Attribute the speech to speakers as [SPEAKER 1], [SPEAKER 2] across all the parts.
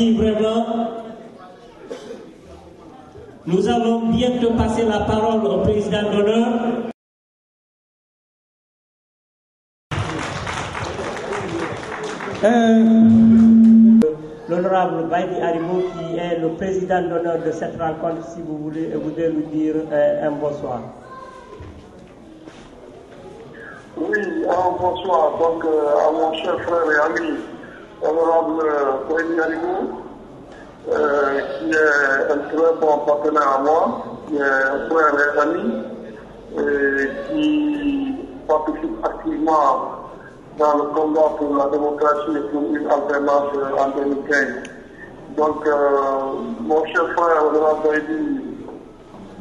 [SPEAKER 1] Merci vraiment. Nous allons bientôt passer la parole au président d'honneur. L'honorable Baïdi Aribo, qui est le président d'honneur de cette rencontre, si vous voulez, voudrait lui dire un bonsoir.
[SPEAKER 2] Oui, un bonsoir donc à mon cher frère et ami, l'honorable Baïdi Aribo, qui est un très bon partenaire à moi, qui est un frère et ami, et qui participe activement dans le combat pour la démocratie et pour une alternance en 2015. Donc, mon cher frère, l'honorable Baïdi,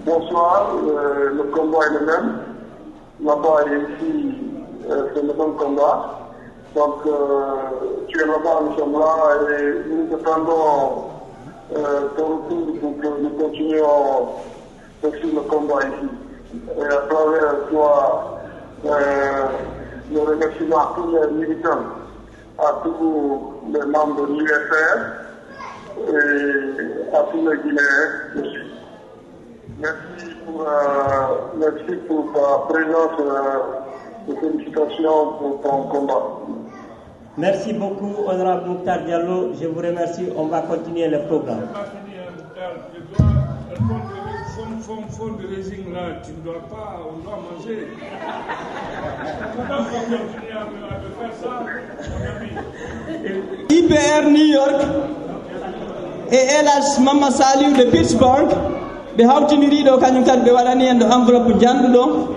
[SPEAKER 2] bonsoir, le combat est le même. Là-bas et ici, c'est le même combat. Donc, tu es là-bas, nous sommes là, et nous attendons ton retour pour que nous continuions aussi le combat ici. Et à travers toi, le remerciement à tous les militants, à tous les membres de l'UFR et à tous les Guinéens. Merci pour ta présence et félicitations pour ton combat.
[SPEAKER 1] Merci beaucoup, honorable Mokhtar Diallo. Je vous remercie. On va continuer le programme.
[SPEAKER 3] Fundraising là, tu ne dois pas, on doit manger. Comment continuer à me faire ça, mon ami?
[SPEAKER 4] IPR New York et Elas Mama Saliou de Pittsburgh, de Hautiniri do Kanyukan de Walani de enveloppe Djandou.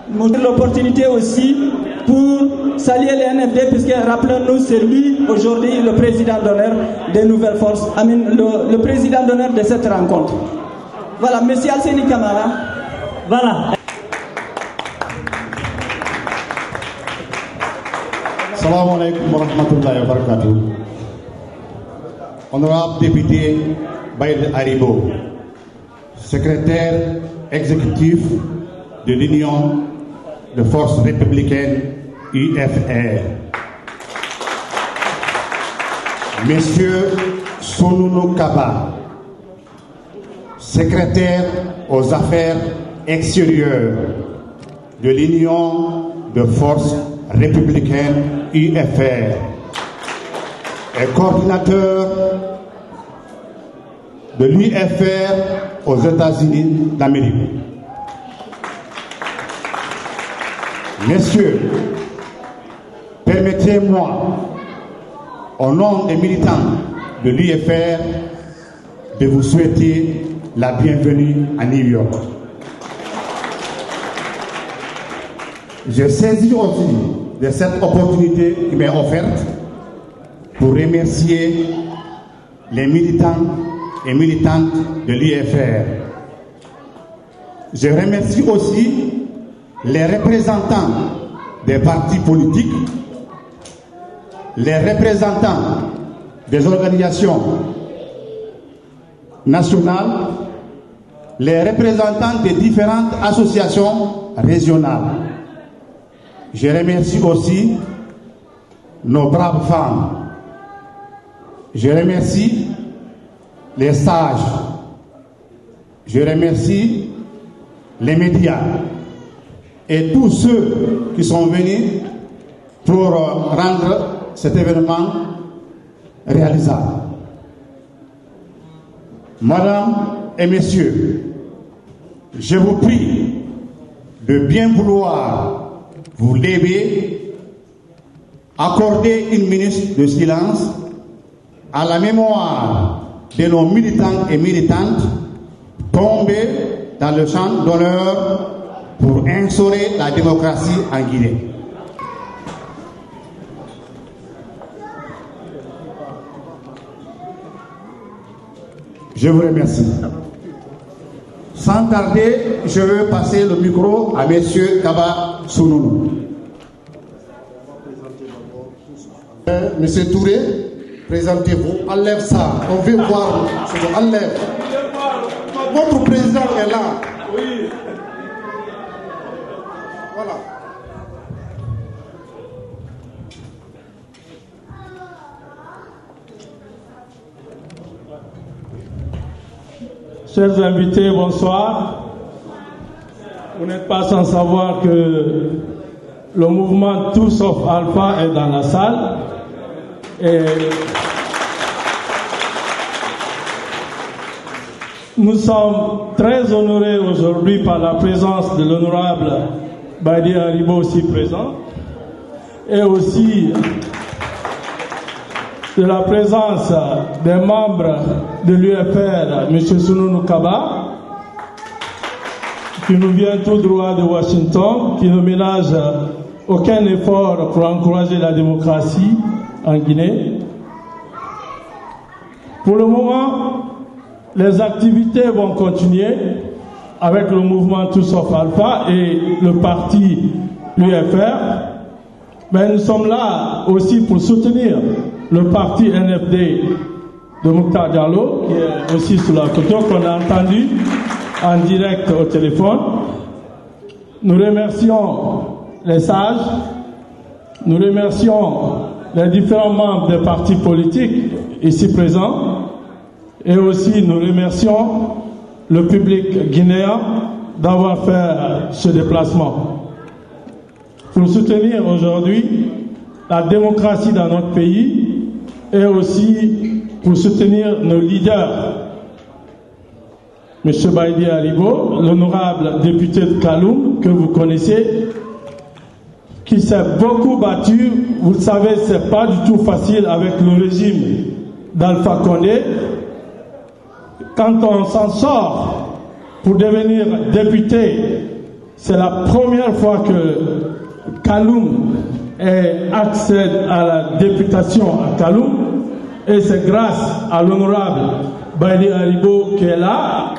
[SPEAKER 4] Nous avons l'opportunité aussi pour saluer les NFD, puisque rappelons-nous, c'est lui aujourd'hui le président d'honneur des Nouvelles Forces, le président d'honneur de cette rencontre. Voilà, monsieur Alseni Kamara.
[SPEAKER 1] Voilà.
[SPEAKER 5] Salam alaikum wa rahmatullahi wa barakatuh. Honorable député Baïd Aribo, secrétaire exécutif de l'Union de forces républicaines UFR. Monsieur Sonounou Kaba, secrétaire aux affaires extérieures de l'Union de forces républicaines UFR et coordinateur de l'UFR aux États-Unis d'Amérique. Messieurs, permettez-moi, au nom des militants de l'UFR, de vous souhaiter la bienvenue à New York. Je saisis aussi de cette opportunité qui m'est offerte pour remercier les militants et militantes de l'UFR. Je remercie aussi les représentants des partis politiques, les représentants des organisations nationales, les représentants des différentes associations régionales. Je remercie aussi nos braves femmes. Je remercie les sages. Je remercie les médias et tous ceux qui sont venus pour rendre cet événement réalisable. Madame et messieurs, je vous prie de bien vouloir vous lever, accorder une minute de silence à la mémoire de nos militants et militantes tombés dans le champ d'honneur pour instaurer la démocratie en Guinée. Je vous remercie. Sans tarder, je veux passer le micro à M. Kaba Sounoun.
[SPEAKER 6] Monsieur Touré, présentez-vous. Enlève ça. On veut voir. Enlève. Votre président est là.
[SPEAKER 3] Oui.
[SPEAKER 6] Voilà.
[SPEAKER 3] Chers invités, bonsoir. Vous n'êtes pas sans savoir que le mouvement Tout sauf Alpha est dans la salle. Et nous sommes très honorés aujourd'hui par la présence de l'honorable Badi Haribo aussi présent, et aussi de la présence des membres de l'UFR, M. Sununu Kaba, qui nous vient tout droit de Washington, qui ne ménage aucun effort pour encourager la démocratie en Guinée. Pour le moment, les activités vont continuer avec le mouvement Tout sauf Alpha et le parti UFR, mais nous sommes là aussi pour soutenir le parti NFD de Mokhtar Diallo, qui est aussi sous la photo qu'on a entendu en direct au téléphone. Nous remercions les sages, nous remercions les différents membres des partis politiques ici présents, et aussi nous remercions le public guinéen d'avoir fait ce déplacement pour soutenir aujourd'hui la démocratie dans notre pays et aussi pour soutenir nos leaders. M. Badi Haribo, l'honorable député de Kaloum, que vous connaissez, qui s'est beaucoup battu. Vous le savez, ce n'est pas du tout facile avec le régime d'Alpha Condé. Quand on s'en sort pour devenir député, c'est la première fois que Kaloum accède à la députation à Kaloum, et c'est grâce à l'honorable Badi Haribo qui est là.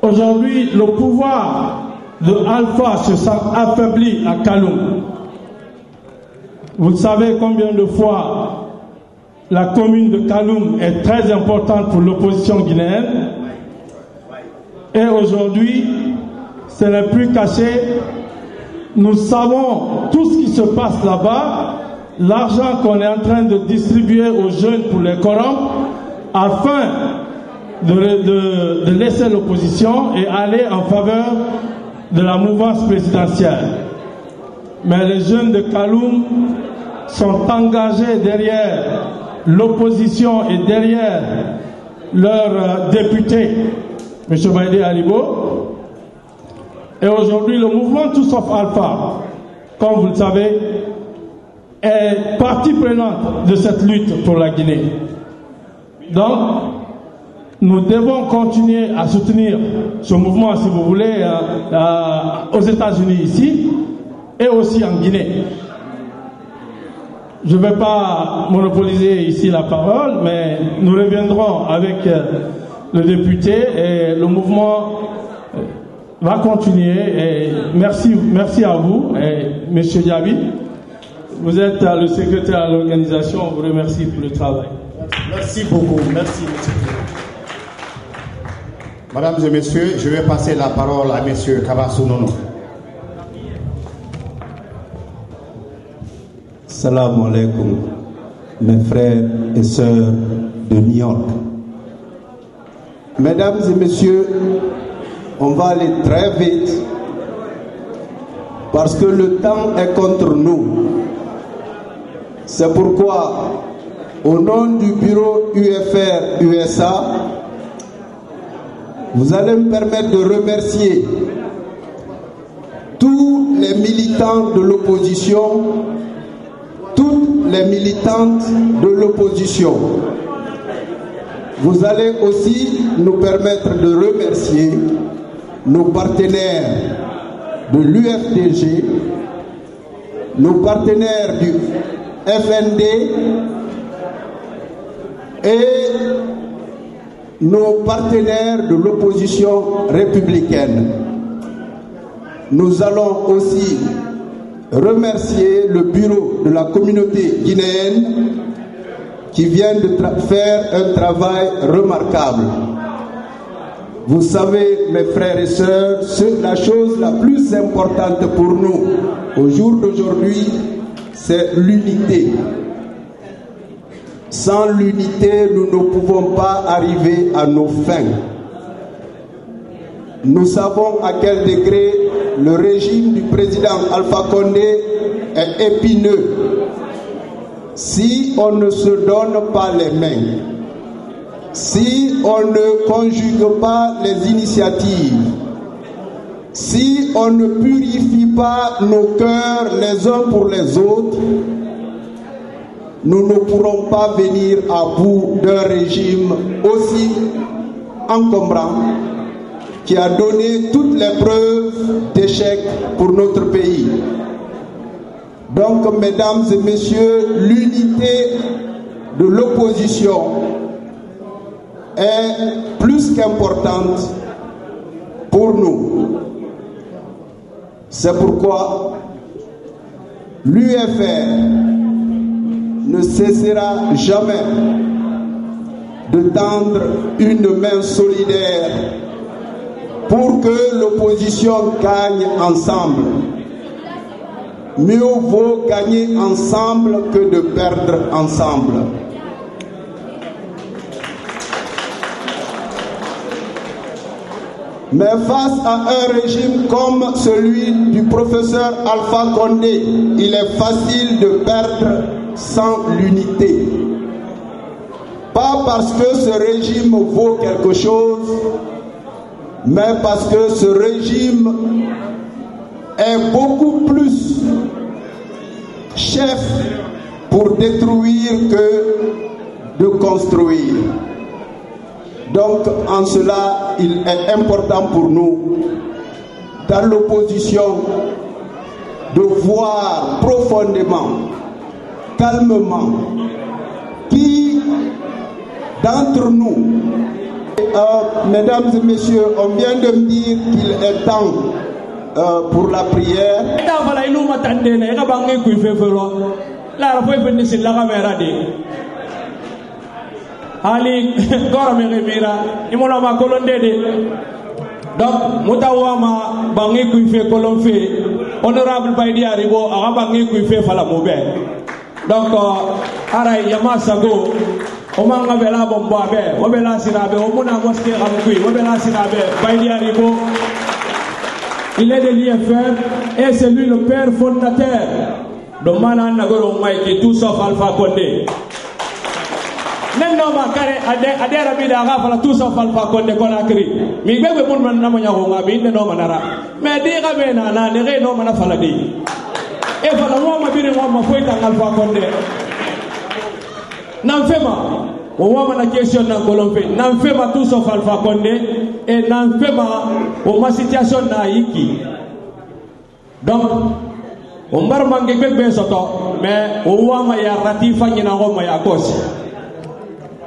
[SPEAKER 3] Aujourd'hui, le pouvoir de Alpha se sent affaibli à Kaloum. Vous savez combien de fois la commune de Kaloum est très importante pour l'opposition guinéenne. Et aujourd'hui, ce n'est plus caché. Nous savons tout ce qui se passe là-bas, l'argent qu'on est en train de distribuer aux jeunes pour les corrompre, afin de laisser l'opposition et aller en faveur de la mouvance présidentielle. Mais les jeunes de Kaloum sont engagés derrière l'opposition et derrière leur député, M. Badi Haribo. Et aujourd'hui, le mouvement Tout sauf Alpha, comme vous le savez, est partie prenante de cette lutte pour la Guinée. Donc, nous devons continuer à soutenir ce mouvement, si vous voulez, aux États-Unis ici, et aussi en Guinée. Je ne vais pas monopoliser ici la parole, mais nous reviendrons avec le député, et le mouvement va continuer. Et merci à vous, et M. Diaby. Vous êtes le secrétaire de l'organisation, on vous remercie pour le travail.
[SPEAKER 6] Merci beaucoup, merci M.
[SPEAKER 5] Mesdames et messieurs, je vais passer la parole à M. Kaba Sununu.
[SPEAKER 7] Salam alaikum, mes frères et sœurs de New York. Mesdames et messieurs, on va aller très vite parce que le temps est contre nous. C'est pourquoi, au nom du bureau UFR USA, vous allez me permettre de remercier tous les militants de l'opposition, toutes les militantes de l'opposition. Vous allez aussi nous permettre de remercier nos partenaires de l'UFDG, nos partenaires du FND et nos partenaires de l'opposition républicaine. Nous allons aussi remercier le bureau de la communauté guinéenne qui vient de faire un travail remarquable. Vous savez, mes frères et sœurs, la chose la plus importante pour nous au jour d'aujourd'hui, c'est l'unité. Sans l'unité, nous ne pouvons pas arriver à nos fins. Nous savons à quel degré le régime du président Alpha Condé est épineux. Si on ne se donne pas les mains, si on ne conjugue pas les initiatives, si on ne purifie pas nos cœurs les uns pour les autres, nous ne pourrons pas venir à bout d'un régime aussi encombrant qui a donné toutes les preuves d'échec pour notre pays. Donc, mesdames et messieurs, l'unité de l'opposition est plus qu'importante pour nous. C'est pourquoi l'UFR ne cessera jamais de tendre une main solidaire pour que l'opposition gagne ensemble. Mieux vaut gagner ensemble que de perdre ensemble. Mais face à un régime comme celui du professeur Alpha Condé, il est facile de perdre sans l'unité. Pas parce que ce régime vaut quelque chose, mais parce que ce régime est beaucoup plus chef pour détruire que de construire. Donc, en cela, il est important pour nous, dans l'opposition, de voir profondément, calmement, qui d'entre nous, mesdames et messieurs, on vient de me dire qu'il est temps pour la prière.
[SPEAKER 3] Ali gora mera imola ma kolonde de donc mutawama bangi ku fe kolon fe honorable Baydi Aribo aga bangi ku fe fala mobe donc ara yama sago o manga bela bombo abe o bela sirabe o muna mosque amkui o bela sirabe Baydi Aribo. Il est de l'IFR et c'est lui le père fondateur de Manan Nagoro Maïki, tout sauf Alpha Condé. Nendo makare ade rabida aga fala tout sauf Alpha Condé Conakry mi bebe mun man namanya ho ngabe inde no manara mais di ga bena na ne re no mana fala di e fala mo ma bire mo ma foita Alpha Condé nan fema o wa mana question na kolomfe nan fema tout sauf Alpha Condé et nan fema o ma situation na yiki donc o mbar mangi bebe soto mais o wa ma ya ratifa nyina go ma ya kosi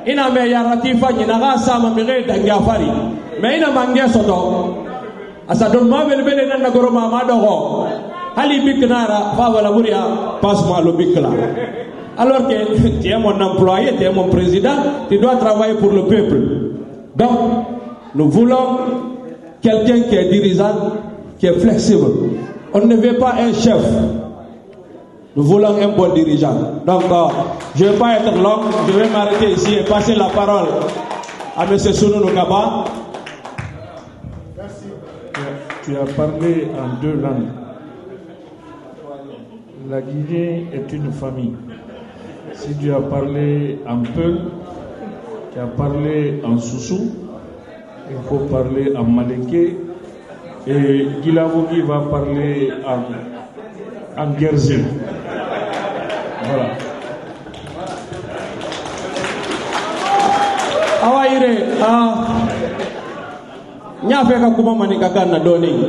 [SPEAKER 3] ina me ya ratifa nyina ga sama mire dangia fari me ina mangia soto asa don ma bel bel nan nagoro ma ma dogo hali biknara fa wala buria passe-moi le bikla alors que tu es mon employé, tu es mon président, tu dois travailler pour le peuple. Donc nous voulons quelqu'un qui est dirigeant, qui est flexible. On ne veut pas un chef. Nous voulons un bon dirigeant. Donc, je ne vais pas être long. Je vais m'arrêter ici et passer la parole à M. Sounou Kaba.
[SPEAKER 8] Merci. Tu as parlé en deux langues. La Guinée est une famille. Si tu as parlé en Peul, tu as parlé en Soussou, il faut parler en Malinké. Et Guilavogi va parler en Guerzin. Voilà.
[SPEAKER 3] Awaire, nyafe ka kuma manika kana doni.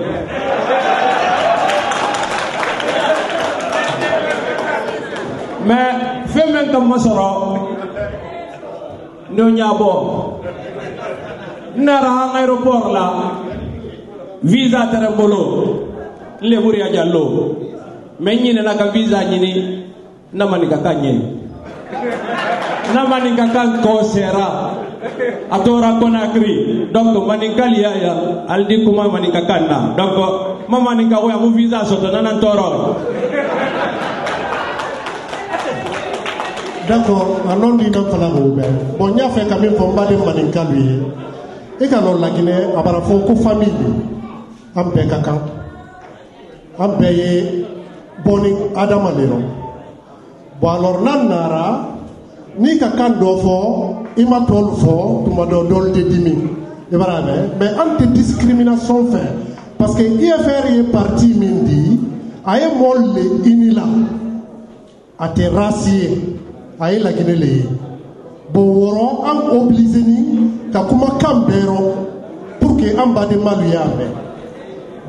[SPEAKER 3] Mais fais même comme masoro no nyabo nara aéroport là visa terembolo le buria jallo mais ñi na ka visa ñi na manika kanye na manika kan ko sera atora Conakry donc manika liya aldi kuma manika kanna donc mama manika ko ya mu visa soto nan toro
[SPEAKER 6] D'accord, non dit non fala go ben. Bon nya fait quand même fomba de maninka lui. Et quand on la Guinée abara fo ko famille am be kakan. Am be boni adama lero. Bon alors nan nara ni kakan do fo ima tol fo tuma do dol de dimi. Et voilà mais anti discrimination fait parce que IFR est parti mindi aye molle inila ate racier aye la Guinée bon woro am obligé ni ka kuma kambero pour que amba de maluyambe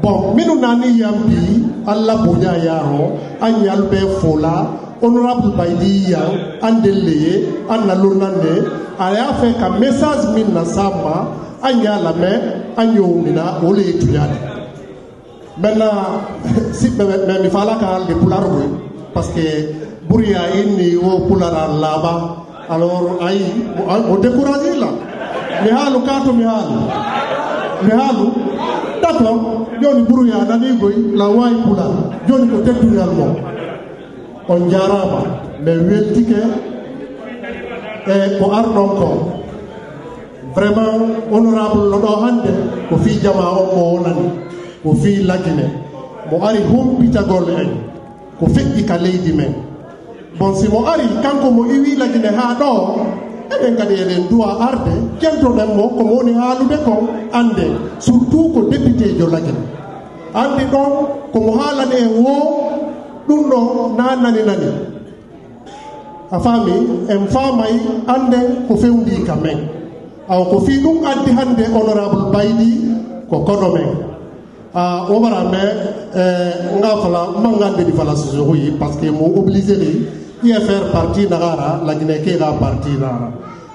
[SPEAKER 6] bon minu nani yambi alla bonya yaro anyal be fola honorable Baidi ya andele annalonane aya fait ka message min na sama anya la me anyo mina ole etuyade maintenant si mais mi fala ka le pularwe parce que Bouria inni o pulara laba alors ay o décourager là mi halu kato mi halu d'accord joni Bouria nani goy la way pular joni ko tektugal mo on jarama mais weltike e ko ardon ko vraiment honorable lodo hande ko fi jama o mo wonani ko fi lagine mo ari humpitagol en ko feƴƴi ka leydi men bon si mo ari kanko mo iwi lagine ha ɗo eɗen kadi eɗen duwa arde kentoɗen mo komo woni haalude kon ande surtout ko député jo lagine andi ɗon komo haalani en wo ɗum ɗo na nani a faami en faamay ande ko fewndi ka men aw ko fi ɗum addi hande honorable Baidi ko koɗo men o wara me nga fala mangande di fala sosoyi parce que mo obligé li IFR parti nagara la Guinée ke ga parti nara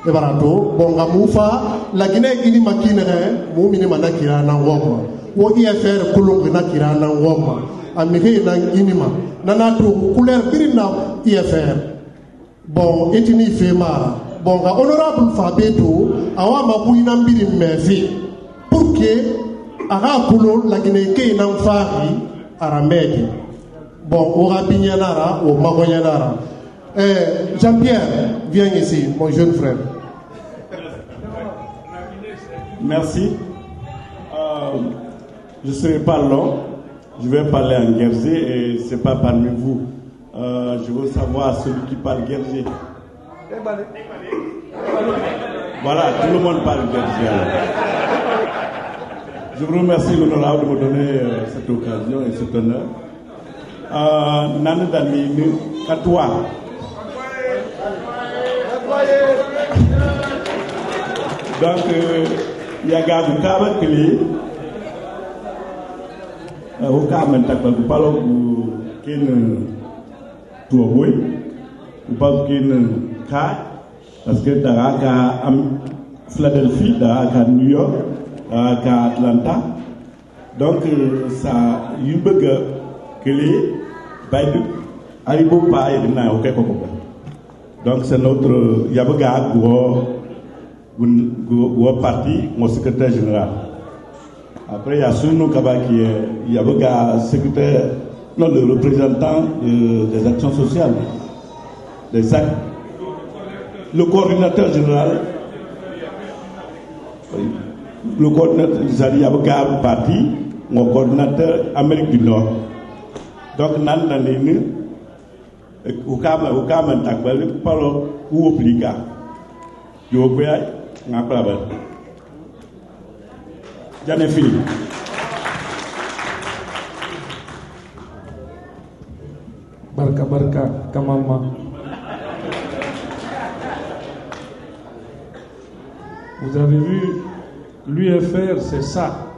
[SPEAKER 6] e bara to bonga mufa la Guinée gini makine mo mini manakira na ngoma wo IFR kulungu nakira na ngoma amike na inima nana to couleur birina IFR bon etini fema bonga honorable Fabeto awa mabuina mbiri mefi pour que aga kulo la Guinée ke nan fari aramedi bon o rabinyanara o magoyanara Jean-Pierre viens ici mon jeune frère.
[SPEAKER 9] Merci. Je ne serai pas long, je vais parler en guerrier et ce n'est pas parmi vous. Je veux savoir celui qui parle guerrier. Voilà, tout le monde parle guerrier. Je vous remercie l'honorable de me donner cette occasion et cet honneur. Nanadani Katoua. Donc, il y a gars qui ont été au cas où on parle de Touaboui, ou pas de cas, parce que Daraka à Philadelphie, Daraka à New York, Daraka à Atlanta. Donc, ça, il y a un peu que les Baïdou Aribo pas et n'a aucun problème. Donc, c'est notre Yabaga Gouo parti, mon secrétaire général. Après, il y a Sounou Kaba qui est Yabaga secrétaire, non, le représentant des actions sociales, des actes, le coordinateur général, le coordinateur Yabaga parti, mon coordinateur Amérique du Nord. Donc, nan nanene, au cas où takbal, parlo ou obliga, yo béay, n'a pas la j'en ai fini.
[SPEAKER 8] Barka barka kamama. Vous avez vu, l'UFR c'est ça.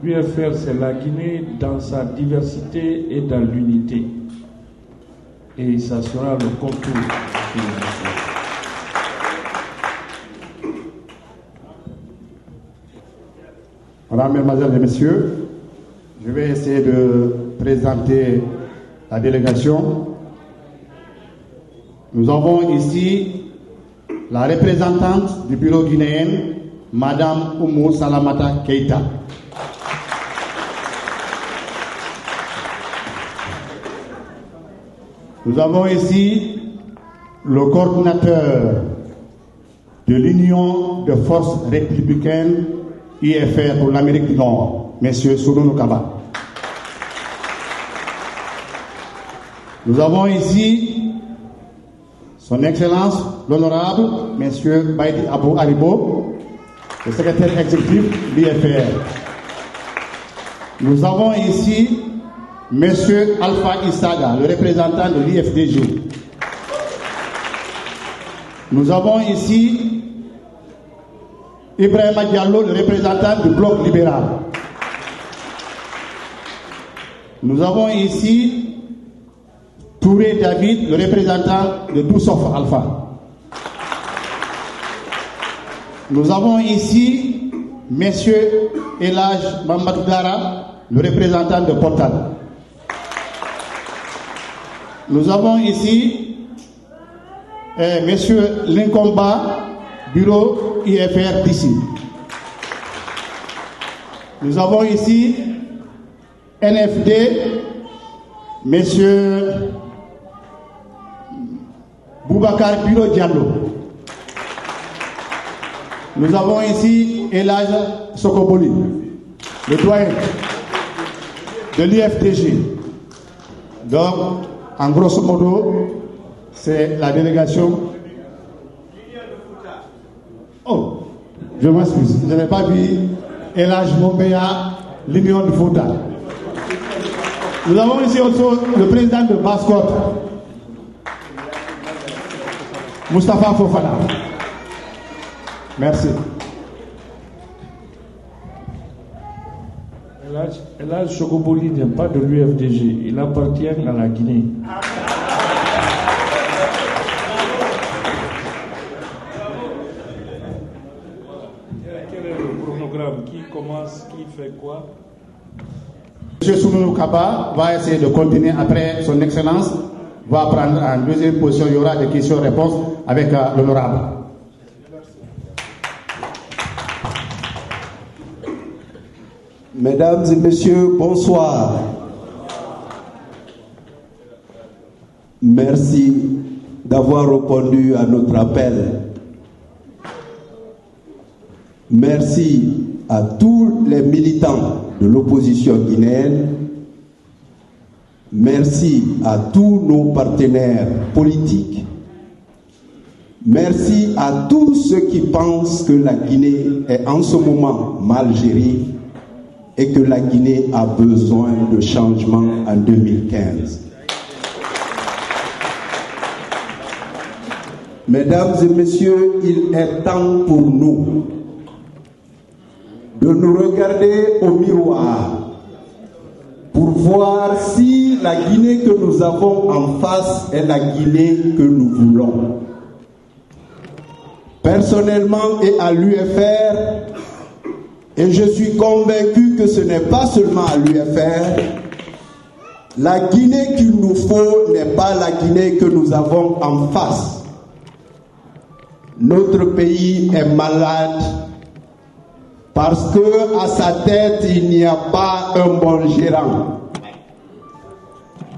[SPEAKER 8] L'UFR c'est la Guinée dans sa diversité et dans l'unité. Et ça sera le contour.
[SPEAKER 5] Voilà, mesdemoiselles et messieurs, je vais essayer de présenter la délégation. Nous avons ici la représentante du bureau guinéen, Madame Oumou Salamata Keita. Nous avons ici le coordinateur de l'Union de forces républicaines UFR pour l'Amérique du Nord, M. Sounou Kaba. Nous avons ici Son Excellence l'Honorable M. Baïdi Abou Aribo, le secrétaire exécutif de l'UFR. Nous avons ici M. Alpha Issaga, le représentant de l'IFDG. Nous avons ici Ibrahima Diallo, le représentant du Bloc libéral. Nous avons ici Touré David, le représentant de Toussof Alpha. Nous avons ici M. Elage Mamadou Dara, le représentant de Portal. Nous avons ici M. Linkomba, bureau IFR d'ici. Nous avons ici NFD, M. Boubacar Bureau Diallo. Nous avons ici Elage Sokoboli, le doyen de l'IFDG. Donc, en grosso modo, c'est la délégation. Oh, je m'excuse, je n'ai pas vu Elage Mombea, l'Union du Fouta. Nous avons ici aussi le président de Basse-Côte, Moustapha Fofana. Merci.
[SPEAKER 8] Elage Sokoboli n'est pas de l'UFDG, il appartient à la Guinée. Quel est le chronogramme? Qui commence? Qui fait quoi?
[SPEAKER 5] M. Sounou Kaba va essayer de continuer après son excellence, va prendre en deuxième position, il y aura des questions-réponses avec l'honorable.
[SPEAKER 7] Mesdames et messieurs, bonsoir. Merci d'avoir répondu à notre appel. Merci à tous les militants de l'opposition guinéenne. Merci à tous nos partenaires politiques. Merci à tous ceux qui pensent que la Guinée est en ce moment mal gérée et que la Guinée a besoin de changement en 2015. Mesdames et messieurs, il est temps pour nous de nous regarder au miroir pour voir si la Guinée que nous avons en face est la Guinée que nous voulons. Personnellement et à l'UFR, et je suis convaincu que ce n'est pas seulement à l'UFR, la Guinée qu'il nous faut n'est pas la Guinée que nous avons en face. Notre pays est malade parce que à sa tête il n'y a pas un bon gérant.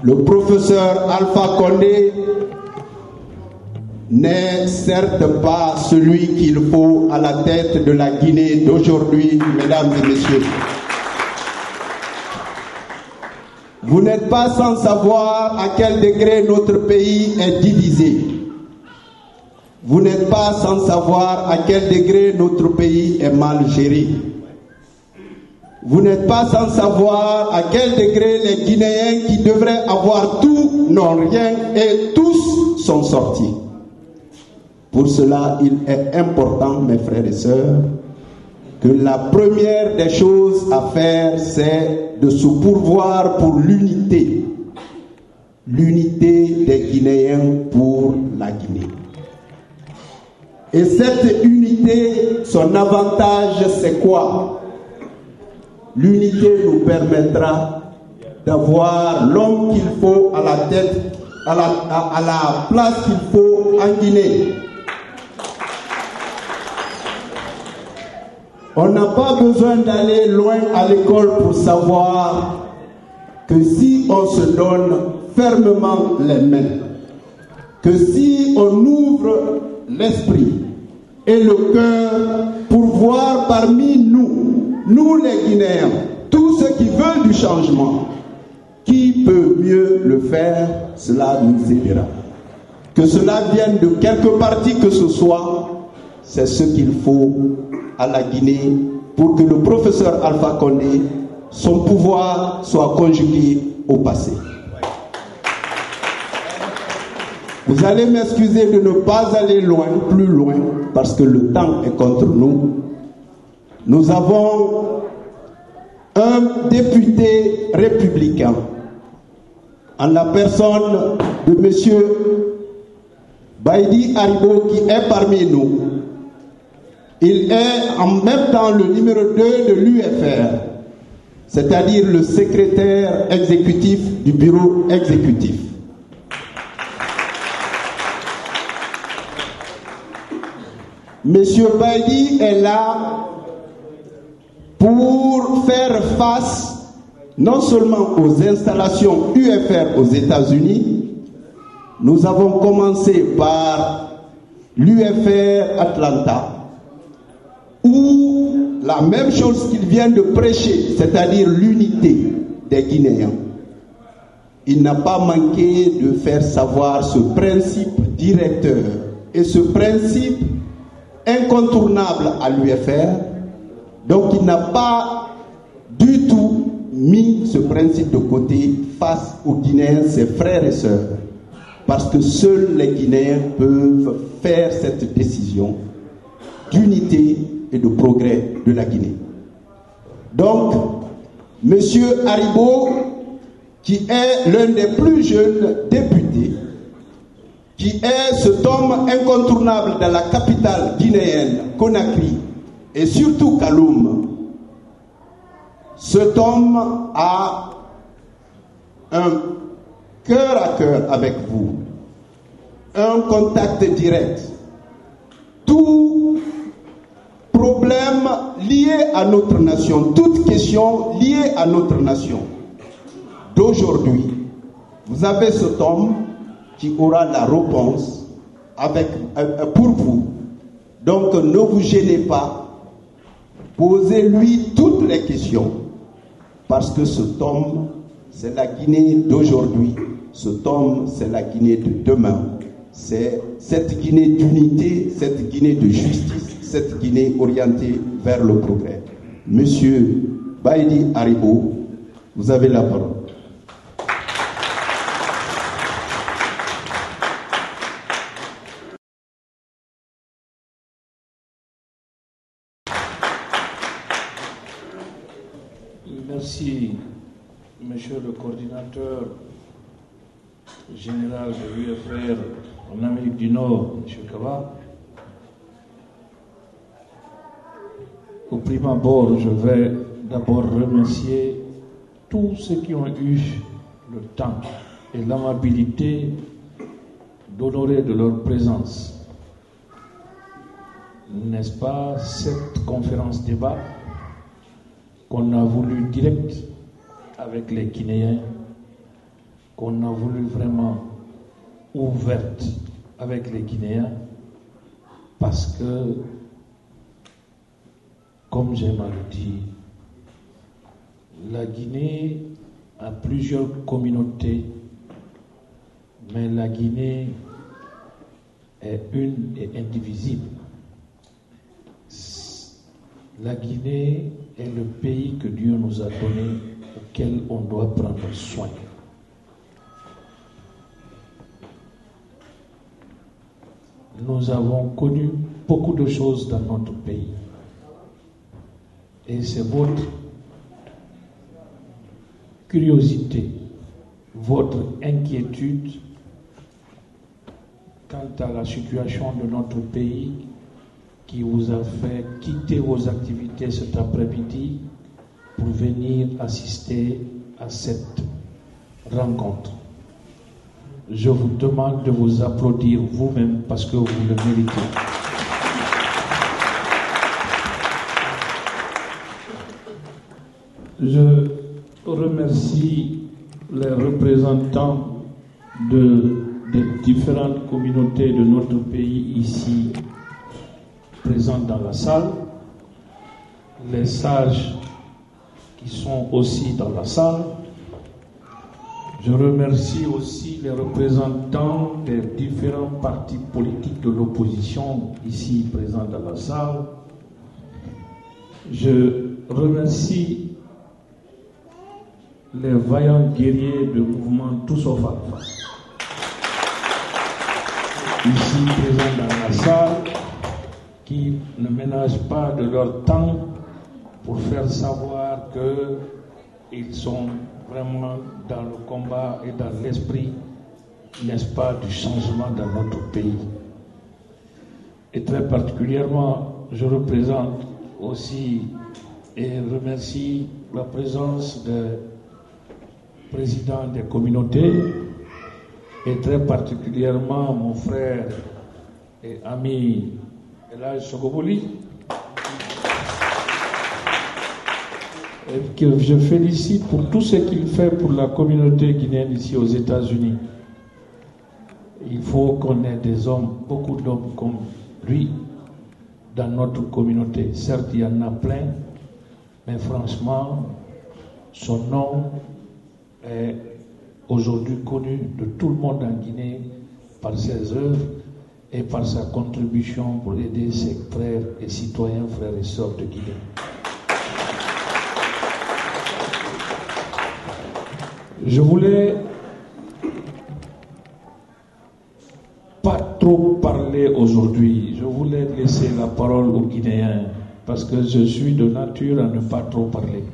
[SPEAKER 7] Le professeur Alpha Condé n'est certes pas celui qu'il faut à la tête de la Guinée d'aujourd'hui, mesdames et messieurs. Vous n'êtes pas sans savoir à quel degré notre pays est divisé. Vous n'êtes pas sans savoir à quel degré notre pays est mal géré. Vous n'êtes pas sans savoir à quel degré les Guinéens qui devraient avoir tout n'ont rien et tous sont sortis. Pour cela, il est important, mes frères et sœurs, que la première des choses à faire, c'est de se pourvoir pour l'unité. L'unité des Guinéens pour la Guinée. Et cette unité, son avantage, c'est quoi? L'unité nous permettra d'avoir l'homme qu'il faut à la tête, à la place qu'il faut en Guinée. On n'a pas besoin d'aller loin à l'école pour savoir que si on se donne fermement les mains, que si on ouvre l'esprit et le cœur pour voir parmi nous les Guinéens, tous ceux qui veulent du changement, qui peut mieux le faire, cela nous aidera. Que cela vienne de quelque parti que ce soit, c'est ce qu'il faut à la Guinée pour que le professeur Alpha Condé, son pouvoir soit conjugué au passé. Vous allez m'excuser de ne pas aller loin, plus loin, parce que le temps est contre nous. Nous avons un député républicain en la personne de M. Baïdi Haribo qui est parmi nous. Il est en même temps le numéro 2 de l'UFR, c'est-à-dire le secrétaire exécutif du bureau exécutif. Monsieur Baïdi est là pour faire face non seulement aux installations UFR aux États-Unis. Nous avons commencé par l'UFR Atlanta, où la même chose qu'il vient de prêcher, c'est-à-dire l'unité des Guinéens, il n'a pas manqué de faire savoir ce principe directeur et ce principe incontournable à l'UFR. Donc il n'a pas du tout mis ce principe de côté face aux Guinéens, ses frères et sœurs, parce que seuls les Guinéens peuvent faire cette décision d'unité et de progrès de la Guinée. Donc, M. Haribo, qui est l'un des plus jeunes députés, qui est cet homme incontournable dans la capitale guinéenne, Conakry, et surtout Kaloum, cet homme a un cœur à cœur avec vous, un contact direct. Tout problème lié à notre nation, toute question liée à notre nation d'aujourd'hui, vous avez cet homme qui aura la réponse pour vous. Donc ne vous gênez pas, posez-lui toutes les questions, parce que cet homme, c'est la Guinée d'aujourd'hui, cet homme, c'est la Guinée de demain. C'est cette Guinée d'unité, cette Guinée de justice, cette Guinée orientée vers le progrès. Monsieur Baïdi Haribo, vous avez la parole.
[SPEAKER 8] Merci, monsieur le coordinateur général de l'UFR en Amérique du Nord, M. Kaba. Au prime abord, je vais d'abord remercier tous ceux qui ont eu le temps et l'amabilité d'honorer de leur présence, n'est-ce pas, cette conférence débat qu'on a voulu direct avec les Guinéens, qu'on a voulu vraiment ouverte avec les Guinéens, parce que, comme j'aime à le dire, la Guinée a plusieurs communautés, mais la Guinée est une et indivisible. La Guinée est le pays que Dieu nous a donné, auquel on doit prendre soin. Nous avons connu beaucoup de choses dans notre pays. Et c'est votre curiosité, votre inquiétude quant à la situation de notre pays qui vous a fait quitter vos activités cet après-midi pour venir assister à cette rencontre. Je vous demande de vous applaudir vous-même parce que vous le méritez. Je remercie les représentants de des différentes communautés de notre pays ici présentes dans la salle, les sages qui sont aussi dans la salle. Je remercie aussi les représentants des différents partis politiques de l'opposition ici présents dans la salle. Je remercie les vaillants guerriers du mouvement Tout Sauf Alpha, ici présents dans la salle, qui ne ménagent pas de leur temps pour faire savoir qu'ils sont vraiment dans le combat et dans l'esprit, n'est-ce pas, du changement dans notre pays. Et très particulièrement, je représente aussi et remercie la présence des présidents des communautés et très particulièrement mon frère et ami Elhadj Sogoboli, que je félicite pour tout ce qu'il fait pour la communauté guinéenne ici aux États-Unis. Il faut qu'on ait des hommes, beaucoup d'hommes comme lui dans notre communauté. Certes, il y en a plein, mais franchement, son nom est aujourd'hui connu de tout le monde en Guinée par ses œuvres et par sa contribution pour aider ses frères et citoyens, frères et sœurs de Guinée. Je voulais pas trop parler aujourd'hui. Je voulais laisser la parole aux Guinéens parce que je suis de nature à ne pas trop parler.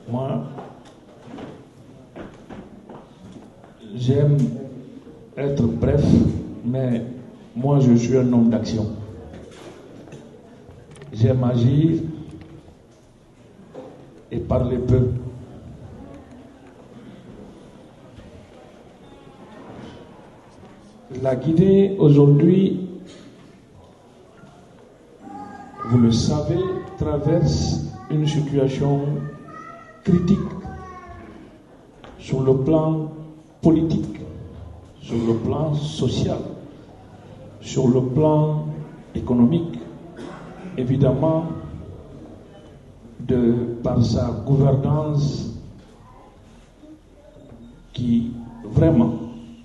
[SPEAKER 8] Moi, j'aime être bref, mais moi je suis un homme d'action. J'aime agir et parler peu. La Guinée aujourd'hui, vous le savez, traverse une situation critique sur le plan politique, sur le plan social, sur le plan économique, évidemment, par sa gouvernance qui vraiment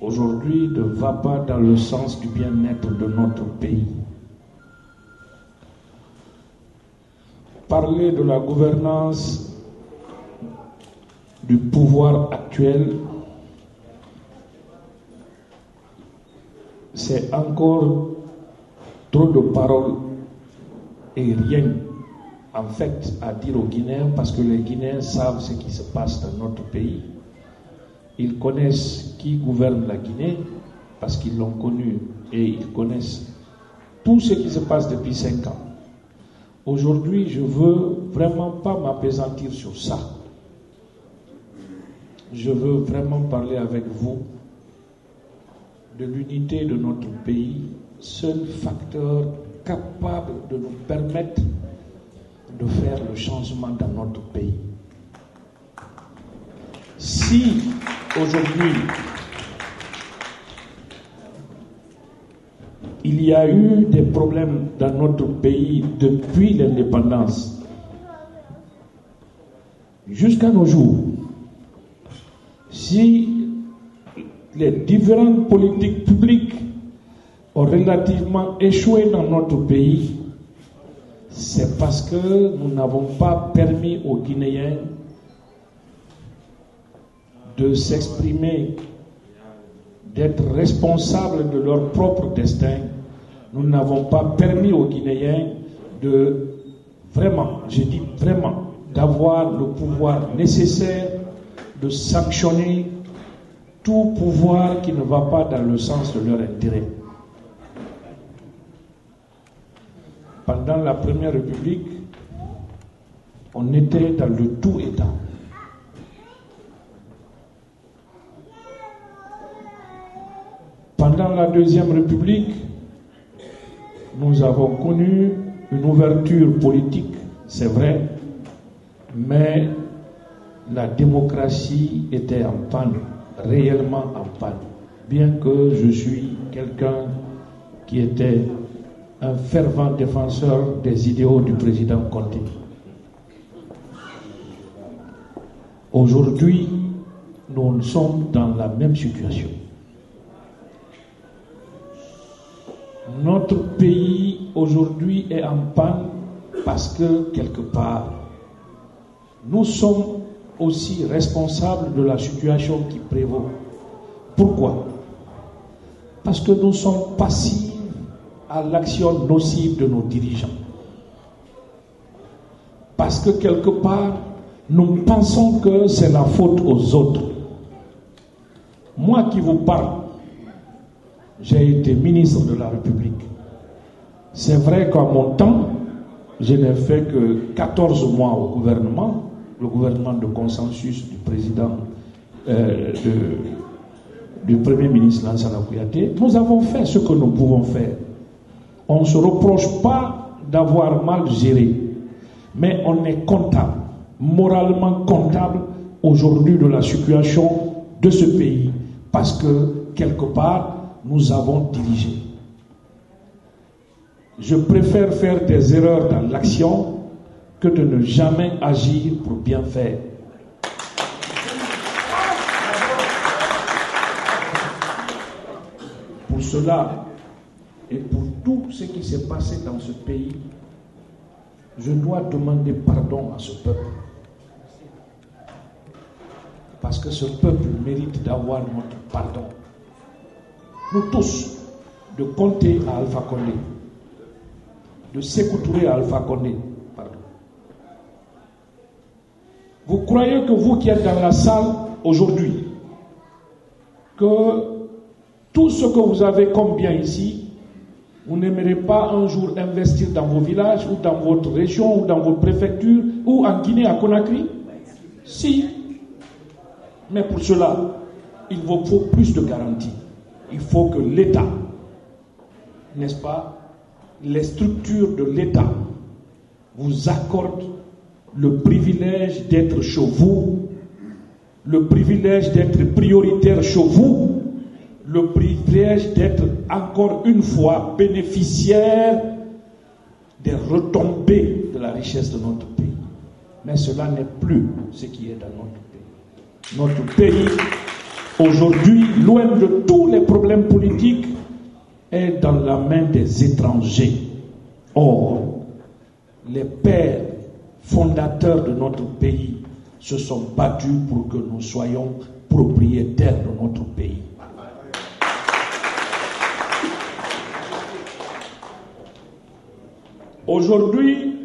[SPEAKER 8] aujourd'hui ne va pas dans le sens du bien-être de notre pays. Parler de la gouvernance du pouvoir actuel, c'est encore trop de paroles et rien en fait à dire aux Guinéens, parce que les Guinéens savent ce qui se passe dans notre pays. Ils connaissent qui gouverne la Guinée parce qu'ils l'ont connu et ils connaissent tout ce qui se passe depuis 5 ans. Aujourd'hui, je ne veux vraiment pas m'appesantir sur ça. Je veux vraiment parler avec vous de l'unité de notre pays, seul facteur capable de nous permettre de faire le changement dans notre pays. Si aujourd'hui il y a eu des problèmes dans notre pays depuis l'indépendance jusqu'à nos jours, si les différentes politiques publiques ont relativement échoué dans notre pays, c'est parce que nous n'avons pas permis aux Guinéens de s'exprimer, d'être responsables de leur propre destin. Nous n'avons pas permis aux Guinéens de vraiment, je dis vraiment, d'avoir le pouvoir nécessaire de sanctionner tout pouvoir qui ne va pas dans le sens de leur intérêt. Pendant la Première République, on était dans le tout-État. Pendant la Deuxième République, nous avons connu une ouverture politique, c'est vrai, mais la démocratie était en panne, réellement en panne. bien que je suis quelqu'un qui était un fervent défenseur des idéaux du président Condé. Aujourd'hui, nous sommes dans la même situation. Notre pays aujourd'hui est en panne parce que quelque part, nous sommes aussi responsables de la situation qui prévaut. Pourquoi? Parce que nous sommes passifs à l'action nocive de nos dirigeants. Parce que quelque part, nous pensons que c'est la faute aux autres. Moi qui vous parle, j'ai été ministre de la République. C'est vrai qu'à mon temps, je n'ai fait que 14 mois au gouvernement, le gouvernement de consensus du président, du Premier ministre Lansana Kouyaté. Nous avons fait ce que nous pouvons faire. On ne se reproche pas d'avoir mal géré, mais on est comptable, moralement comptable aujourd'hui de la situation de ce pays, parce que quelque part, nous avons dirigé. Je préfère faire des erreurs dans l'action que de ne jamais agir pour bien faire. Pour cela et pour tout ce qui s'est passé dans ce pays, je dois demander pardon à ce peuple. Parce que ce peuple mérite d'avoir notre pardon. Nous tous, de compter à Alpha Condé, de s'écouter à Alpha Condé. Pardon. Vous croyez que vous qui êtes dans la salle aujourd'hui, que tout ce que vous avez comme bien ici, vous n'aimerez pas un jour investir dans vos villages ou dans votre région ou dans votre préfecture ou en Guinée, à Conakry? Si. Mais pour cela, il vous faut plus de garanties. Il faut que l'État, n'est-ce pas, les structures de l'État vous accordent le privilège d'être chez vous, le privilège d'être prioritaire chez vous, le privilège d'être encore une fois bénéficiaire des retombées de la richesse de notre pays. Mais cela n'est plus ce qui est dans notre pays. Notre pays, aujourd'hui, loin de tous les problèmes politiques, est dans la main des étrangers. Or, les pères fondateurs de notre pays se sont battus pour que nous soyons propriétaires de notre pays. Aujourd'hui,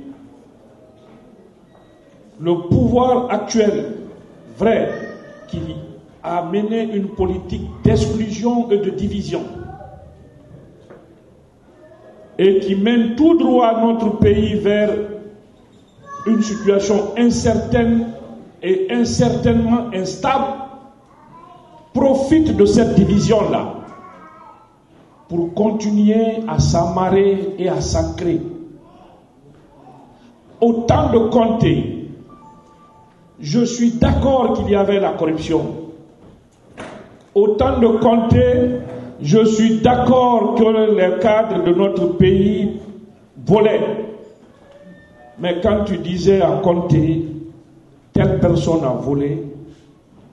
[SPEAKER 8] le pouvoir actuel, vrai, qui a mené une politique d'exclusion et de division, et qui mène tout droit notre pays vers une situation incertaine et incertainement instable, profite de cette division-là pour continuer à s'amarrer et à s'ancrer. Au temps de Condé, je suis d'accord qu'il y avait la corruption. Au temps de Condé, je suis d'accord que les cadres de notre pays volaient. Mais quand tu disais à Condé, telle personne a volé,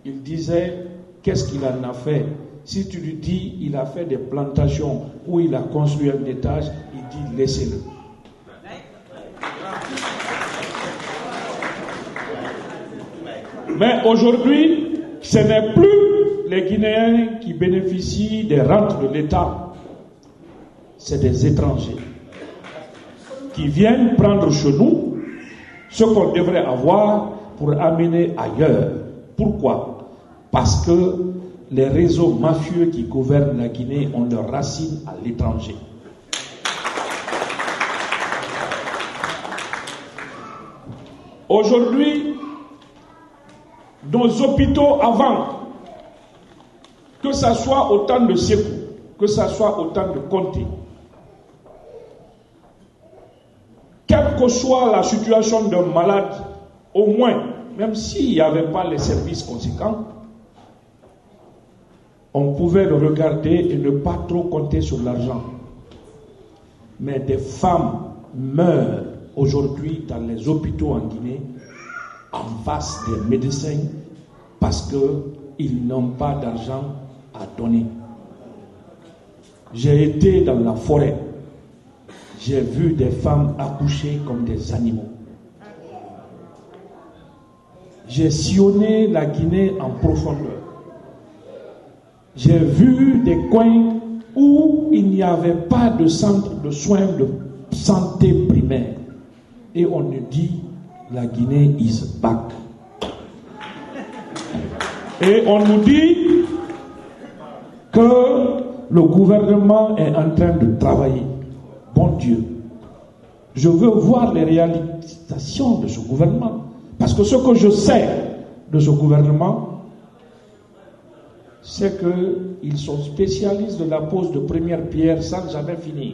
[SPEAKER 8] il disait, qu'est-ce qu'il en a fait? Si tu lui dis, il a fait des plantations où il a construit un étage, il dit, laissez-le. Mais aujourd'hui, ce n'est plus les Guinéens qui bénéficient des rentes de l'État. C'est des étrangers qui viennent prendre chez nous ce qu'on devrait avoir pour amener ailleurs. Pourquoi? Parce que les réseaux mafieux qui gouvernent la Guinée ont leurs racines à l'étranger. Aujourd'hui, nos hôpitaux avant, que ce soit au temps de Sékou, que ce soit au temps de Condé, quelle que soit la situation d'un malade, au moins, même s'il n'y avait pas les services conséquents, On pouvait le regarder et ne pas trop compter sur l'argent. Mais des femmes meurent aujourd'hui dans les hôpitaux en Guinée en face des médecins parce qu'ils n'ont pas d'argent à donner. J'ai été dans la forêt. J'ai vu des femmes accoucher comme des animaux. J'ai sillonné la Guinée en profondeur. J'ai vu des coins où il n'y avait pas de centre de soins de santé primaire. Et on nous dit, la Guinée is back. Et on nous dit que le gouvernement est en train de travailler. Bon Dieu, je veux voir les réalisations de ce gouvernement. Parce que ce que je sais de ce gouvernement, c'est qu'ils sont spécialistes de la pose de première pierre sans jamais finir.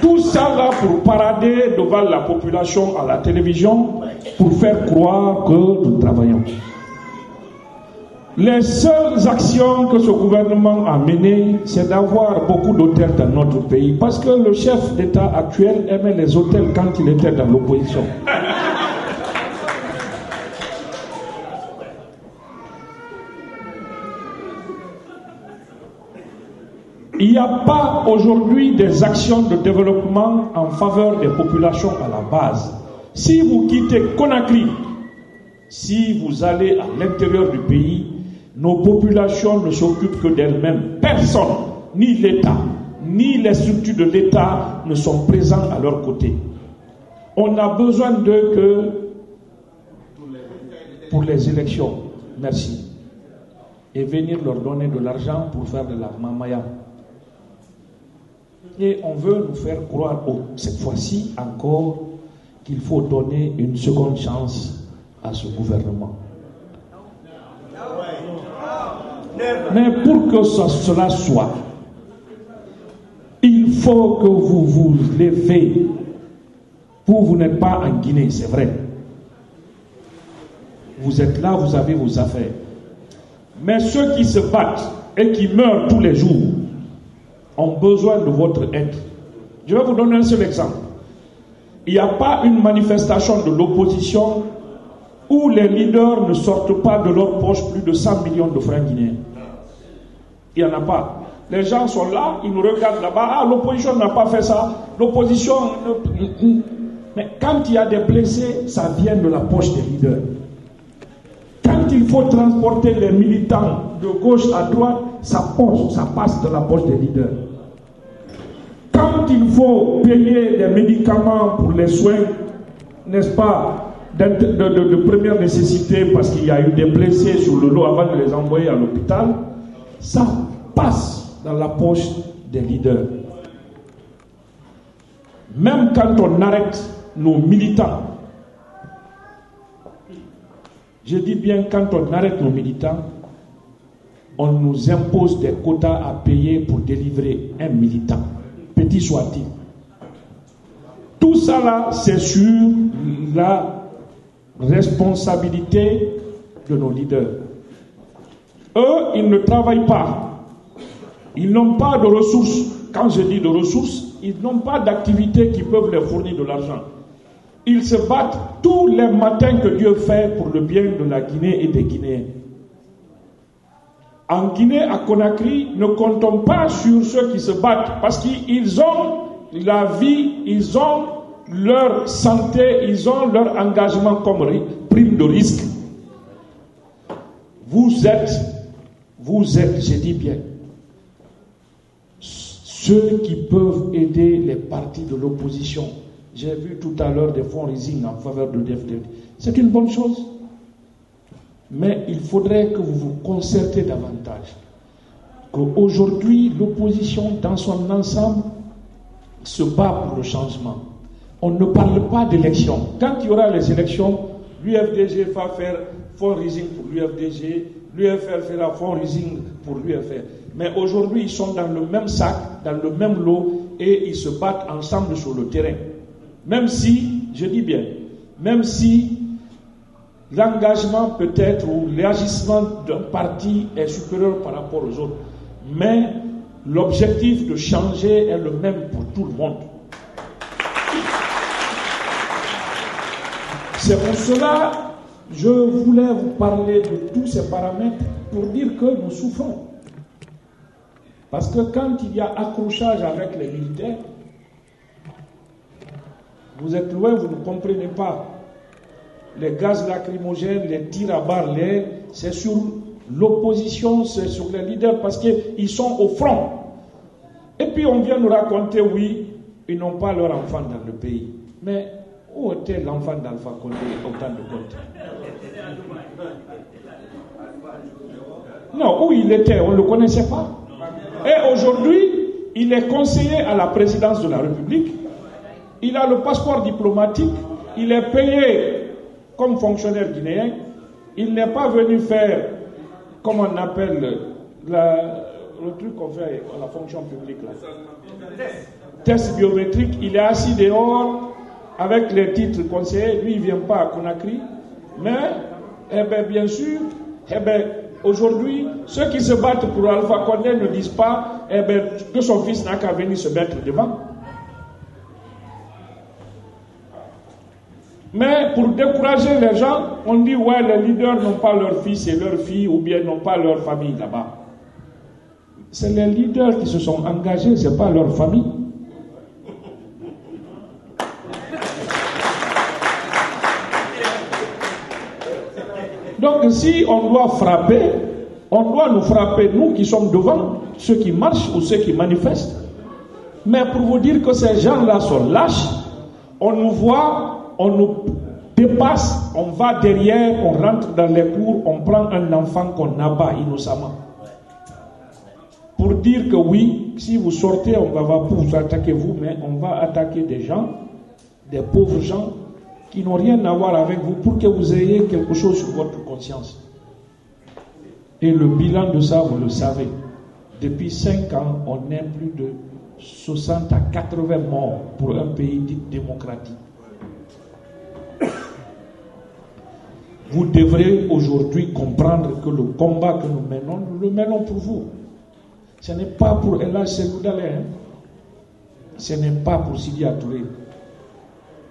[SPEAKER 8] Tout ça là pour parader devant la population à la télévision, pour faire croire que nous travaillons. Les seules actions que ce gouvernement a menées, c'est d'avoir beaucoup d'hôtels dans notre pays, parce que le chef d'État actuel aimait les hôtels quand il était dans l'opposition. Il n'y a pas aujourd'hui des actions de développement en faveur des populations à la base. Si vous quittez Conakry, si vous allez à l'intérieur du pays, nos populations ne s'occupent que d'elles-mêmes. Personne, ni l'État, ni les structures de l'État ne sont présents à leur côté. On a besoin d'eux que pour les élections. Merci. Et venir leur donner de l'argent pour faire de la mamaya. Et on veut nous faire croire, cette fois-ci encore, qu'il faut donner une seconde chance à ce gouvernement. Mais pour que cela soit, il faut que vous vous levez. Vous n'êtes pas en Guinée, c'est vrai. Vous êtes là, vous avez vos affaires. Mais ceux qui se battent et qui meurent tous les jours ont besoin de votre aide. Je vais vous donner un seul exemple. Il n'y a pas une manifestation de l'opposition où les leaders ne sortent pas de leur poche plus de 100 millions de francs guinéens. Il n'y en a pas. Les gens sont là, ils nous regardent là-bas. Ah, l'opposition n'a pas fait ça. L'opposition... Mais quand il y a des blessés, ça vient de la poche des leaders. Quand il faut transporter les militants de gauche à droite, ça passe de la poche des leaders. Quand il faut payer des médicaments pour les soins, n'est-ce pas, de première nécessité, parce qu'il y a eu des blessés sur le lot avant de les envoyer à l'hôpital, ça passe dans la poche des leaders. Même quand on arrête nos militants, je dis bien quand on arrête nos militants, on nous impose des quotas à payer pour délivrer un militant, petit soit-il. Tout ça là, c'est sur la responsabilité de nos leaders. Eux, ils ne travaillent pas. Ils n'ont pas de ressources. Quand je dis de ressources, ils n'ont pas d'activité qui peuvent leur fournir de l'argent. Ils se battent tous les matins que Dieu fait pour le bien de la Guinée et des Guinéens. En Guinée, à Conakry, ne comptons pas sur ceux qui se battent parce qu'ils ont la vie, ils ont leur santé, ils ont leur engagement comme prime de risque. Vous êtes, je dis bien, ceux qui peuvent aider les partis de l'opposition. J'ai vu tout à l'heure des fundraising en faveur de l'FDD. C'est une bonne chose. Mais il faudrait que vous vous concertez davantage. Qu'aujourd'hui, l'opposition dans son ensemble se bat pour le changement. On ne parle pas d'élections. Quand il y aura les élections, l'UFDG va faire fundraising pour l'UFDG, l'UFR fera fundraising pour l'UFR. Mais aujourd'hui, ils sont dans le même sac, dans le même lot, et ils se battent ensemble sur le terrain. Même si, je dis bien, même si l'engagement peut-être ou l'agissement d'un parti est supérieur par rapport aux autres. Mais l'objectif de changer est le même pour tout le monde. C'est pour cela que je voulais vous parler de tous ces paramètres pour dire que nous souffrons. Parce que quand il y a accrochage avec les militaires, vous êtes loin, vous ne comprenez pas. Les gaz lacrymogènes, les tirs à balles, c'est sur l'opposition, c'est sur les leaders parce qu'ils sont au front. Et puis on vient nous raconter, oui, ils n'ont pas leur enfant dans le pays. Mais où était l'enfant d'Alpha Condé autant de comptes? Non, où il était, on ne le connaissait pas. Et aujourd'hui, il est conseiller à la présidence de la République. Il a le passeport diplomatique. Il est payé comme fonctionnaire guinéen. Il n'est pas venu faire, comme on appelle le truc qu'on fait à la fonction publique là. Test biométrique. Il est assis dehors avec les titres conseillers. Lui, il ne vient pas à Conakry. Mais, bien sûr, aujourd'hui, ceux qui se battent pour Alpha Condé ne disent pas que son fils n'a qu'à venir se mettre devant. Mais pour décourager les gens, on dit ouais, les leaders n'ont pas leurs fils et leurs filles ou bien n'ont pas leur famille là-bas. C'est les leaders qui se sont engagés, ce n'est pas leur famille. Donc si on doit frapper, on doit nous frapper, nous qui sommes devant, ceux qui marchent ou ceux qui manifestent. Mais pour vous dire que ces gens-là sont lâches, on nous voit, on nous dépasse, on va derrière, on rentre dans les cours, on prend un enfant qu'on abat innocemment. Pour dire que oui, si vous sortez, on va pas vous attaquer vous, mais on va attaquer des gens, des pauvres gens, qui n'ont rien à voir avec vous pour que vous ayez quelque chose sur votre conscience. Et le bilan de ça, vous le savez. Depuis 5 ans, on est plus de 60 à 80 morts pour un pays dit démocratique. Vous devrez aujourd'hui comprendre que le combat que nous le menons pour vous. Ce n'est pas pour Elhadj Cellou Dalein, ce n'est pas pour Sidi Touré,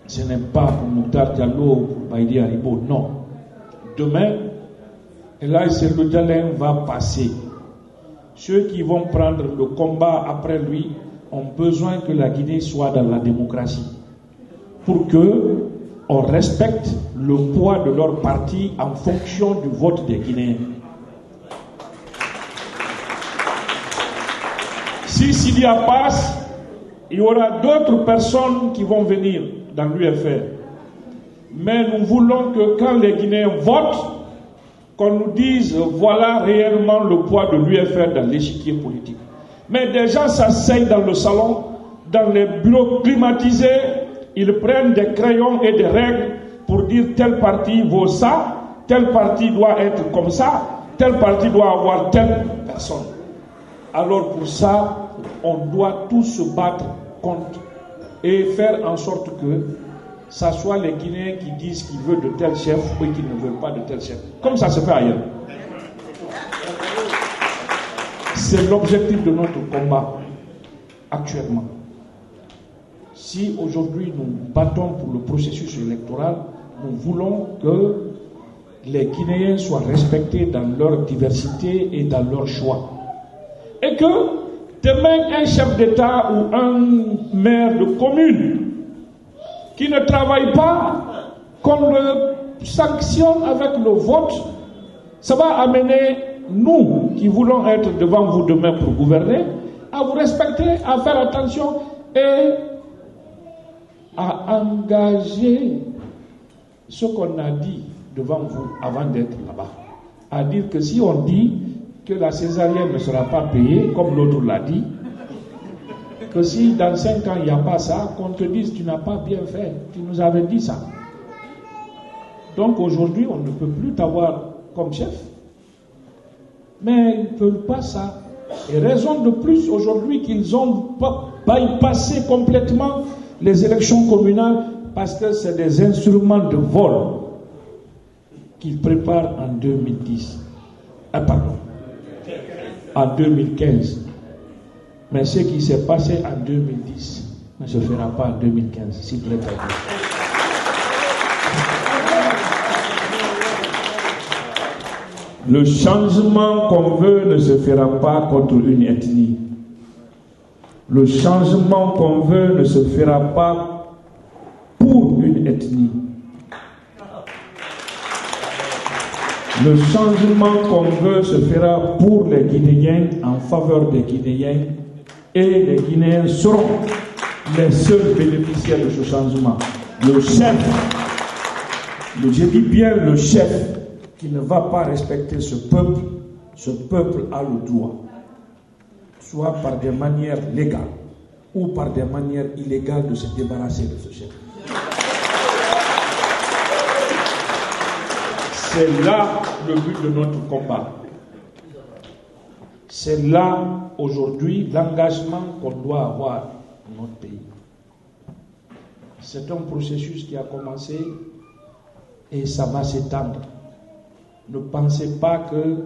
[SPEAKER 8] ce n'est pas pour Mokhtar Diallo ou pour Baïdi Haribo, non. Demain, Elhadj Cellou Dalein va passer. Ceux qui vont prendre le combat après lui ont besoin que la Guinée soit dans la démocratie pour que on respecte le poids de leur parti en fonction du vote des Guinéens. Si Sidia passe, il y aura d'autres personnes qui vont venir dans l'UFR. Mais nous voulons que quand les Guinéens votent, qu'on nous dise voilà réellement le poids de l'UFR dans l'échiquier politique. Mais des gens s'asseyent dans le salon, dans les bureaux climatisés, ils prennent des crayons et des règles pour dire tel parti vaut ça, tel parti doit être comme ça, tel parti doit avoir telle personne. Alors pour ça, on doit tous se battre contre et faire en sorte que ça soit les Guinéens qui disent qu'ils veulent de tel chef ou qu'ils ne veulent pas de tel chef. Comme ça se fait ailleurs. C'est l'objectif de notre combat actuellement. Si aujourd'hui nous battons pour le processus électoral, nous voulons que les Guinéens soient respectés dans leur diversité et dans leur choix. Et que demain un chef d'État ou un maire de commune qui ne travaille pas, qu'on le sanctionne avec le vote, ça va amener nous qui voulons être devant vous demain pour gouverner, à vous respecter, à faire attention et à engager ce qu'on a dit devant vous avant d'être là-bas. À dire que si on dit que la césarienne ne sera pas payée, comme l'autre l'a dit, que si dans 5 ans il n'y a pas ça, qu'on te dise tu n'as pas bien fait, tu nous avais dit ça. Donc aujourd'hui on ne peut plus t'avoir comme chef, mais ils ne veulent pas ça. Et raison de plus aujourd'hui qu'ils ont bypassé complètement les élections communales parce que c'est des instruments de vol qu'il prépare en 2010. En 2015. Mais ce qui s'est passé en 2010 ne se fera pas en 2015, s'il plaît. Le changement qu'on veut ne se fera pas contre une ethnie. Le changement qu'on veut ne se fera pas pour une ethnie. Le changement qu'on veut se fera pour les Guinéens, en faveur des Guinéens, et les Guinéens seront les seuls bénéficiaires de ce changement. Le chef, je dis bien le chef, qui ne va pas respecter ce peuple a le droit, soit par des manières légales ou par des manières illégales, de se débarrasser de ce chef. C'est là le but de notre combat. C'est là, aujourd'hui, l'engagement qu'on doit avoir dans notre pays. C'est un processus qui a commencé et ça va s'étendre. Ne pensez pas que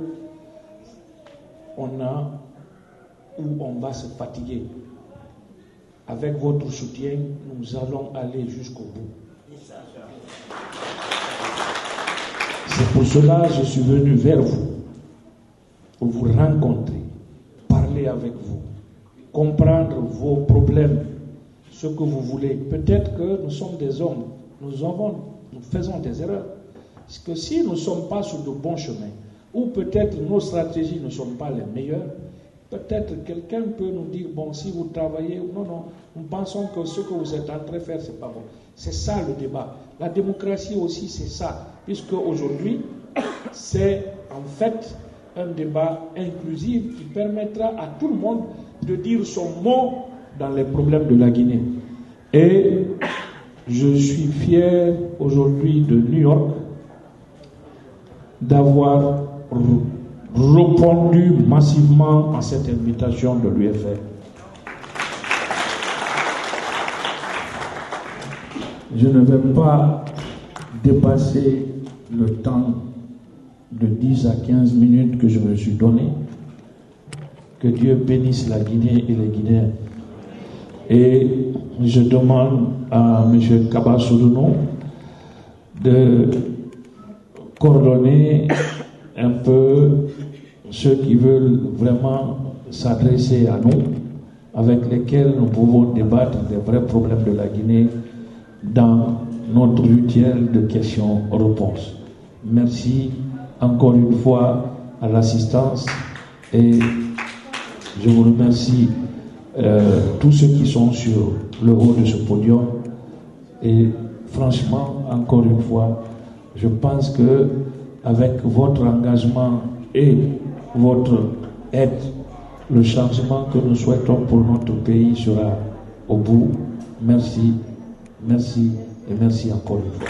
[SPEAKER 8] on va se fatiguer. Avec votre soutien, nous allons aller jusqu'au bout. C'est pour cela que je suis venu vers vous, pour vous rencontrer, parler avec vous, comprendre vos problèmes, ce que vous voulez. Peut-être que nous sommes des hommes, nous faisons des erreurs. Parce que si nous ne sommes pas sur de bons chemins, ou peut-être nos stratégies ne sont pas les meilleures, peut-être quelqu'un peut nous dire, bon, si vous travaillez, non, nous pensons que ce que vous êtes en train de faire, c'est pas bon. C'est ça le débat. La démocratie aussi, c'est ça. Puisque aujourd'hui, c'est en fait un débat inclusif qui permettra à tout le monde de dire son mot dans les problèmes de la Guinée. Et je suis fier aujourd'hui de New York d'avoir répondu massivement à cette invitation de l'UFR. Je ne vais pas dépasser le temps de 10 à 15 minutes que je me suis donné. Que Dieu bénisse la Guinée et les Guinéens. Et je demande à M. Kaba Soudono de coordonner un peu ceux qui veulent vraiment s'adresser à nous, avec lesquels nous pouvons débattre des vrais problèmes de la Guinée dans notre rituel de questions-réponses. Merci encore une fois à l'assistance et je vous remercie tous ceux qui sont sur le haut de ce podium et franchement, encore une fois, je pense que avec votre engagement et votre aide, le changement que nous souhaitons pour notre pays sera au bout. Merci, merci et merci encore une fois.